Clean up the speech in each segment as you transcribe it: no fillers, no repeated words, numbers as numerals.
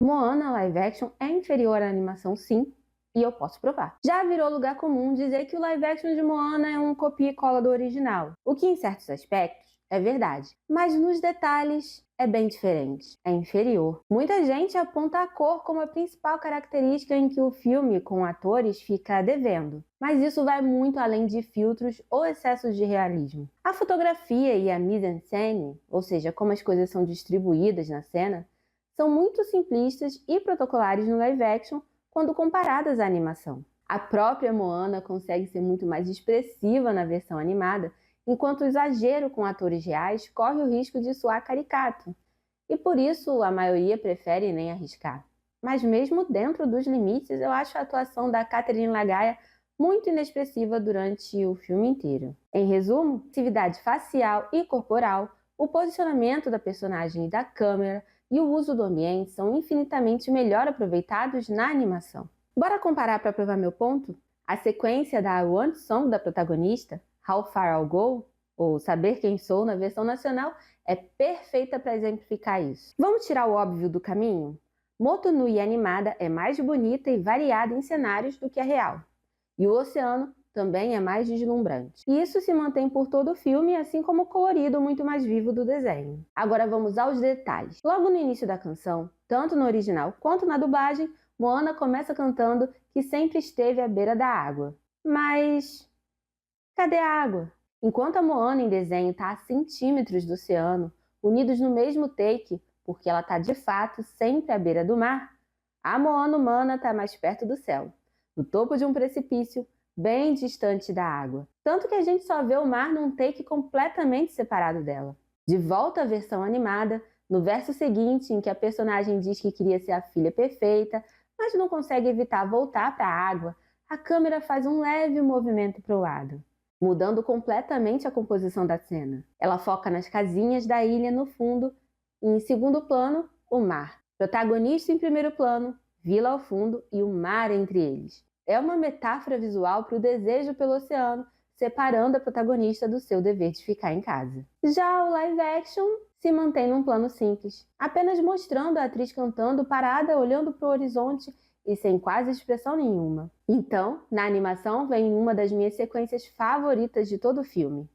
Moana live action é inferior à animação, sim, e eu posso provar. Já virou lugar comum dizer que o live action de Moana é um copia e cola do original, o que em certos aspectos é verdade, mas nos detalhes é bem diferente, é inferior. Muita gente aponta a cor como a principal característica em que o filme com atores fica devendo, mas isso vai muito além de filtros ou excessos de realismo. A fotografia e a mise-en-scène, ou seja, como as coisas são distribuídas na cena, são muito simplistas e protocolares no live action quando comparadas à animação. A própria Moana consegue ser muito mais expressiva na versão animada, enquanto o exagero com atores reais corre o risco de soar caricato, e por isso a maioria prefere nem arriscar. Mas mesmo dentro dos limites, eu acho a atuação da Catherine Lagaia muito inexpressiva durante o filme inteiro. Em resumo, atividade facial e corporal, o posicionamento da personagem e da câmera e o uso do ambiente são infinitamente melhor aproveitados na animação. Bora comparar para provar meu ponto? A sequência da I Want Song da protagonista, How Far I'll Go, ou Saber Quem Sou na versão nacional, é perfeita para exemplificar isso. Vamos tirar o óbvio do caminho? Motonui animada é mais bonita e variada em cenários do que a real. E o oceano também é mais deslumbrante. E isso se mantém por todo o filme, assim como o colorido muito mais vivo do desenho. Agora vamos aos detalhes. Logo no início da canção, tanto no original quanto na dublagem, Moana começa cantando que sempre esteve à beira da água. Mas cadê a água? Enquanto a Moana em desenho está a centímetros do oceano, unidos no mesmo take, porque ela está de fato sempre à beira do mar, a Moana humana está mais perto do céu, no topo de um precipício, bem distante da água. Tanto que a gente só vê o mar num take completamente separado dela. De volta à versão animada, no verso seguinte, em que a personagem diz que queria ser a filha perfeita, mas não consegue evitar voltar para a água, a câmera faz um leve movimento para o lado, mudando completamente a composição da cena. Ela foca nas casinhas da ilha no fundo e, em segundo plano, o mar. Protagonista em primeiro plano, vila ao fundo e o mar entre eles. É uma metáfora visual para o desejo pelo oceano, separando a protagonista do seu dever de ficar em casa. Já o live action se mantém num plano simples, apenas mostrando a atriz cantando parada, olhando para o horizonte e sem quase expressão nenhuma. Então, na animação vem uma das minhas sequências favoritas de todo o filme.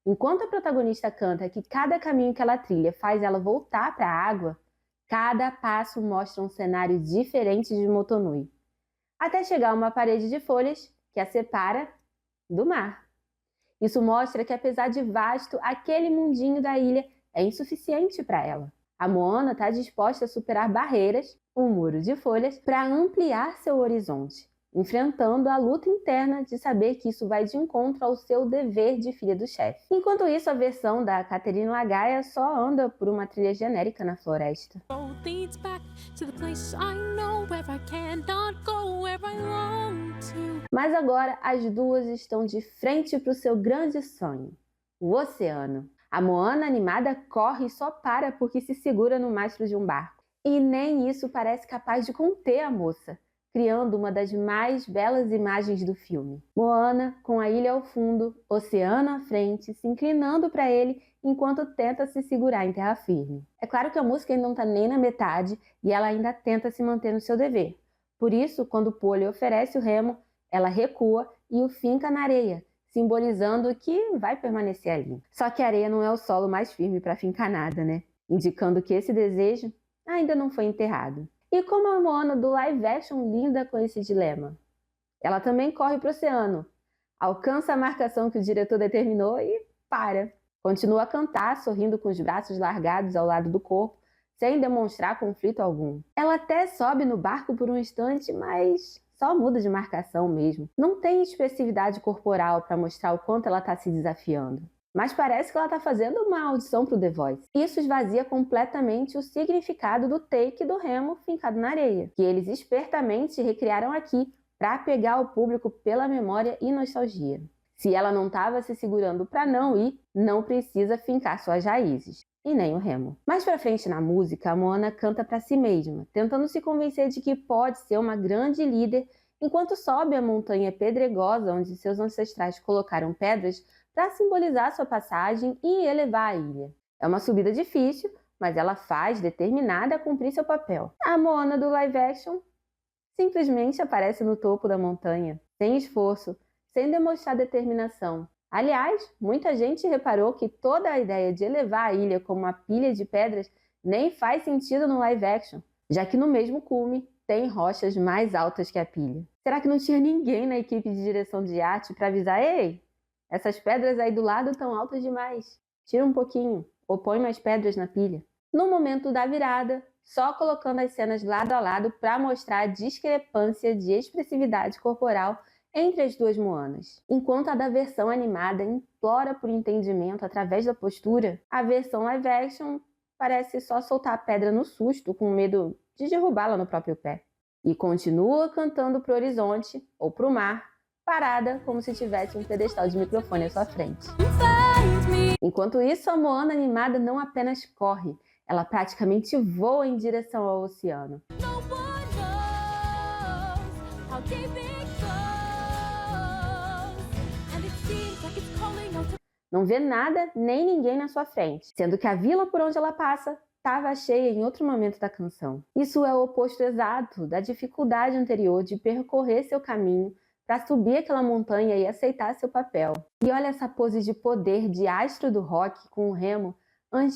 Enquanto a protagonista canta que cada caminho que ela trilha faz ela voltar para a água, cada passo mostra um cenário diferente de Motonui, até chegar a uma parede de folhas que a separa do mar. Isso mostra que, apesar de vasto, aquele mundinho da ilha é insuficiente para ela. A Moana está disposta a superar barreiras, um muro de folhas, para ampliar seu horizonte, enfrentando a luta interna de saber que isso vai de encontro ao seu dever de filha do chefe. Enquanto isso, a versão da Catherine Lagaia só anda por uma trilha genérica na floresta. Mas agora as duas estão de frente para o seu grande sonho, o oceano. A Moana animada corre e só para porque se segura no mastro de um barco. E nem isso parece capaz de conter a moça, criando uma das mais belas imagens do filme. Moana, com a ilha ao fundo, oceano à frente, se inclinando para ele enquanto tenta se segurar em terra firme. É claro que a música ainda não está nem na metade e ela ainda tenta se manter no seu dever. Por isso, quando Pô lhe oferece o remo, ela recua e o finca na areia, simbolizando que vai permanecer ali. Só que a areia não é o solo mais firme para fincar nada, né? Indicando que esse desejo ainda não foi enterrado. E como a Moana do live action lida com esse dilema? Ela também corre para o oceano, alcança a marcação que o diretor determinou e para. Continua a cantar, sorrindo com os braços largados ao lado do corpo, sem demonstrar conflito algum. Ela até sobe no barco por um instante, mas só muda de marcação mesmo. Não tem expressividade corporal para mostrar o quanto ela está se desafiando. Mas parece que ela está fazendo uma audição para o The Voice. Isso esvazia completamente o significado do take do remo fincado na areia, que eles espertamente recriaram aqui para pegar o público pela memória e nostalgia. Se ela não estava se segurando para não ir, não precisa fincar suas raízes. E nem o remo. Mais pra frente na música, a Moana canta para si mesma, tentando se convencer de que pode ser uma grande líder enquanto sobe a montanha pedregosa onde seus ancestrais colocaram pedras para simbolizar sua passagem e elevar a ilha. É uma subida difícil, mas ela faz determinada a cumprir seu papel. A Moana do live action simplesmente aparece no topo da montanha, sem esforço, sem demonstrar determinação. Aliás, muita gente reparou que toda a ideia de elevar a ilha como uma pilha de pedras nem faz sentido no live action, já que no mesmo cume tem rochas mais altas que a pilha. Será que não tinha ninguém na equipe de direção de arte para avisar: ei, essas pedras aí do lado estão altas demais, tira um pouquinho, ou põe mais pedras na pilha? No momento da virada, só colocando as cenas lado a lado para mostrar a discrepância de expressividade corporal entre as duas Moanas. Enquanto a da versão animada implora por entendimento através da postura, a versão live action parece só soltar a pedra no susto, com medo de derrubá-la no próprio pé. E continua cantando pro horizonte ou pro mar, parada como se tivesse um pedestal de microfone à sua frente. Enquanto isso, a Moana animada não apenas corre, ela praticamente voa em direção ao oceano. Não vê nada nem ninguém na sua frente, sendo que a vila por onde ela passa estava cheia em outro momento da canção. Isso é o oposto exato da dificuldade anterior de percorrer seu caminho para subir aquela montanha e aceitar seu papel. E olha essa pose de poder de astro do rock com o remo antes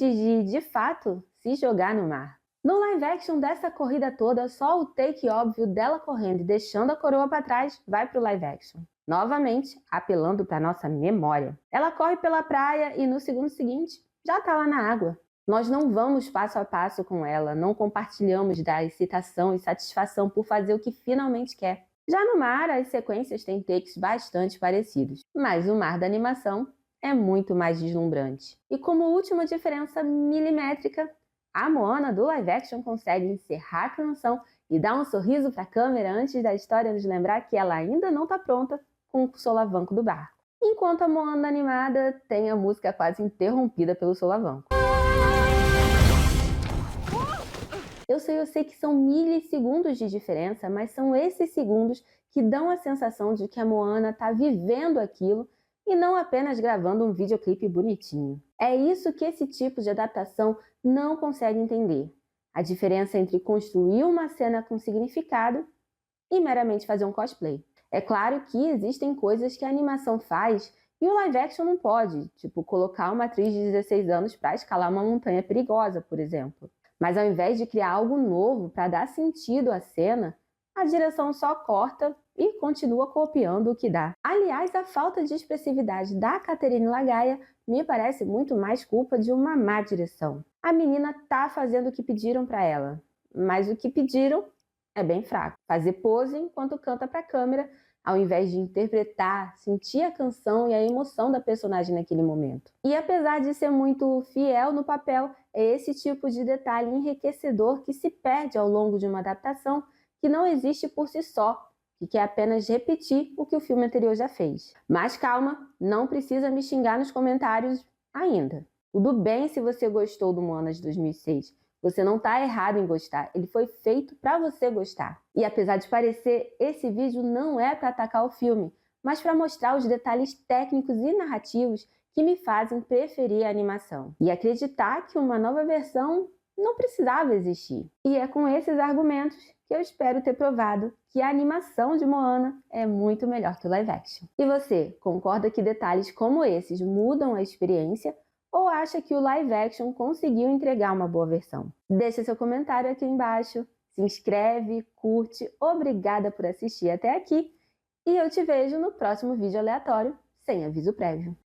de fato, se jogar no mar. No live action dessa corrida toda, só o take óbvio dela correndo e deixando a coroa para trás vai pro live action. Novamente, apelando para nossa memória. Ela corre pela praia e no segundo seguinte, já está lá na água. Nós não vamos passo a passo com ela, não compartilhamos da excitação e satisfação por fazer o que finalmente quer. Já no mar, as sequências têm takes bastante parecidos, mas o mar da animação é muito mais deslumbrante. E como última diferença milimétrica, a Moana do live action consegue encerrar a canção e dar um sorriso para a câmera antes da história nos lembrar que ela ainda não está pronta com o solavanco do barco. Enquanto a Moana animada tem a música quase interrompida pelo solavanco. Eu sei que são milissegundos de diferença, mas são esses segundos que dão a sensação de que a Moana está vivendo aquilo e não apenas gravando um videoclipe bonitinho. É isso que esse tipo de adaptação não consegue entender. A diferença entre construir uma cena com significado e meramente fazer um cosplay. É claro que existem coisas que a animação faz e o live action não pode, tipo colocar uma atriz de 16 anos para escalar uma montanha perigosa, por exemplo. Mas ao invés de criar algo novo para dar sentido à cena, a direção só corta e continua copiando o que dá. Aliás, a falta de expressividade da Catherine Lagaia me parece muito mais culpa de uma má direção. A menina tá fazendo o que pediram para ela, mas o que pediram é bem fraco. Fazer pose enquanto canta para a câmera, ao invés de interpretar, sentir a canção e a emoção da personagem naquele momento. E apesar de ser muito fiel no papel, é esse tipo de detalhe enriquecedor que se perde ao longo de uma adaptação que não existe por si só, que quer apenas repetir o que o filme anterior já fez. Mas calma, não precisa me xingar nos comentários ainda. Tudo bem se você gostou do Moana de 2006. Você não está errado em gostar, ele foi feito para você gostar. E apesar de parecer, esse vídeo não é para atacar o filme, mas para mostrar os detalhes técnicos e narrativos que me fazem preferir a animação. E acreditar que uma nova versão não precisava existir. E é com esses argumentos que eu espero ter provado que a animação de Moana é muito melhor que o live action. E você, concorda que detalhes como esses mudam a experiência? Ou acha que o live action conseguiu entregar uma boa versão? Deixa seu comentário aqui embaixo, se inscreve, curte, obrigada por assistir até aqui e eu te vejo no próximo vídeo aleatório sem aviso prévio.